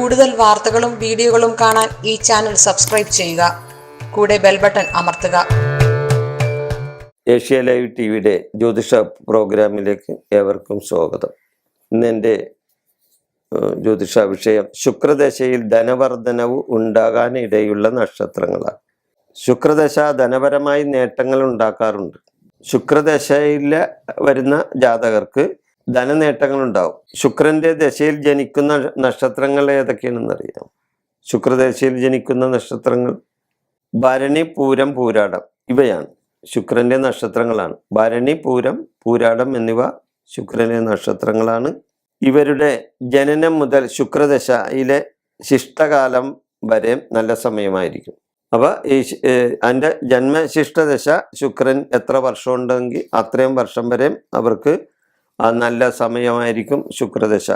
കൂടുതൽ വാർത്തകളും വീഡിയോകളും കാണാൻ ഈ ചാനൽ സബ്സ്ക്രൈബ് ചെയ്യുക. കൂടെ ബെൽ ബട്ടൺ അമർത്തുക. ഏഷ്യ ലൈവ് ടിവിയുടെ ജ്യോതിഷ പ്രോഗ്രാമിലേക്ക് ഏവർക്കും സ്വാഗതം. ഇന്ന് എൻ്റെ ജ്യോതിഷ വിഷയം ശുക്രദശയിൽ ധനവർദ്ധനവ് ഉണ്ടാകാനിടയുള്ള നക്ഷത്രങ്ങളാണ്. ശുക്രദശ ധനപരമായി നേട്ടങ്ങൾ ഉണ്ടാക്കാറുണ്ട്. ശുക്രദശയിൽ വരുന്ന ജാതകർക്ക് ധനനേട്ടങ്ങൾ ഉണ്ടാവും. ശുക്രന്റെ ദശയിൽ ജനിക്കുന്ന നക്ഷത്രങ്ങൾ ഏതൊക്കെയാണെന്നറിയാം. ശുക്രദശയിൽ ജനിക്കുന്ന നക്ഷത്രങ്ങൾ ഭരണി, പൂരം, പൂരാടം ഇവയാണ് ശുക്രന്റെ നക്ഷത്രങ്ങളാണ്. ഭരണി, പൂരം, പൂരാടം എന്നിവ ശുക്രന്റെ നക്ഷത്രങ്ങളാണ്. ഇവരുടെ ജനനം മുതൽ ശുക്രദശയിലെ ശിഷ്ടകാലം വരെ നല്ല സമയമായിരിക്കും. അപ്പോൾ ഈ എൻ്റെ ജന്മശിഷ്ടദശ ശുക്രൻ എത്ര വർഷം ഉണ്ടെങ്കിൽ അത്രയും വർഷം വരെ അവർക്ക് നല്ല സമയമായിരിക്കും ശുക്രദശ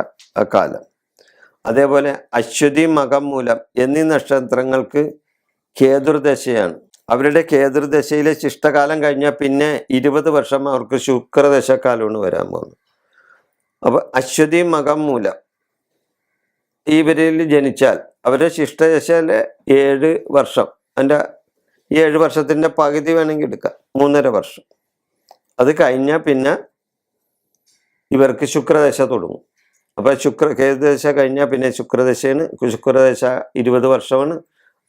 കാലം. അതേപോലെ അശ്വതി, മകം, മൂലം എന്നീ നക്ഷത്രങ്ങൾക്ക് കേതുർദശയാണ്. അവരുടെ കേതുർദശയിലെ ശിഷ്ടകാലം കഴിഞ്ഞാൽ പിന്നെ 20 വർഷം അവർക്ക് ശുക്രദശക്കാലമാണ് വരാൻ പോകുന്നത്. അപ്പോൾ അശ്വതി, മകം, മൂലം ഇവരിൽ ജനിച്ചാൽ അവരുടെ ശിഷ്ടദശയിലെ 7 വർഷം, അതിൻ്റെ 7 വർഷത്തിൻ്റെ പകുതി വേണമെങ്കിൽ എടുക്കാം, 3.5 വർഷം. അത് കഴിഞ്ഞാൽ പിന്നെ ഇവർക്ക് ശുക്രദശ തുടങ്ങും. അപ്പോൾ കേതുദശ കഴിഞ്ഞാൽ പിന്നെ ശുക്രദശയാണ്. ശുക്രദശ 20 വർഷമാണ്.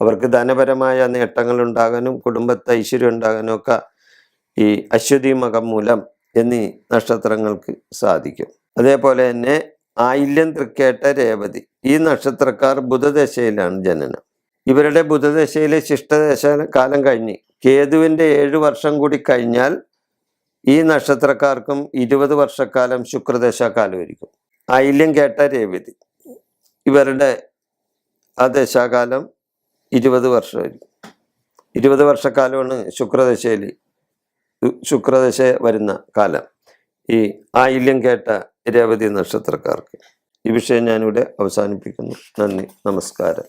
അവർക്ക് ധനപരമായ നേട്ടങ്ങൾ ഉണ്ടാകാനും കുടുംബത്തെ ഐശ്വര്യം ഉണ്ടാകാനും ഒക്കെ ഈ അശ്വതി, മകം, മൂലം എന്നീ നക്ഷത്രങ്ങൾക്ക് സാധിക്കും. അതേപോലെ തന്നെ ആയില്യം, തൃക്കേട്ട, രേവതി ഈ നക്ഷത്രക്കാർ ബുധദശയിലാണ് ജനനം. ഇവരുടെ ബുധദശയിലെ ശിഷ്ടദശ കാലം കഴിഞ്ഞ് കേതുവിൻ്റെ 7 വർഷം കൂടി കഴിഞ്ഞാൽ ഈ നക്ഷത്രക്കാർക്കും 20 വർഷക്കാലം ശുക്രദശാകാലമായിരിക്കും. ആയില്യം, കേട്ട, രേവതി ഇവരുടെ ആ ദശാകാലം 20 വർഷമായിരിക്കും. 20 വർഷക്കാലമാണ് ശുക്രദശ വരുന്ന കാലം ഈ ആയില്യം, കേട്ട, രേവതി നക്ഷത്രക്കാർക്ക്. ഈ വിഷയം ഞാനിവിടെ അവസാനിപ്പിക്കുന്നു. നന്ദി, നമസ്കാരം.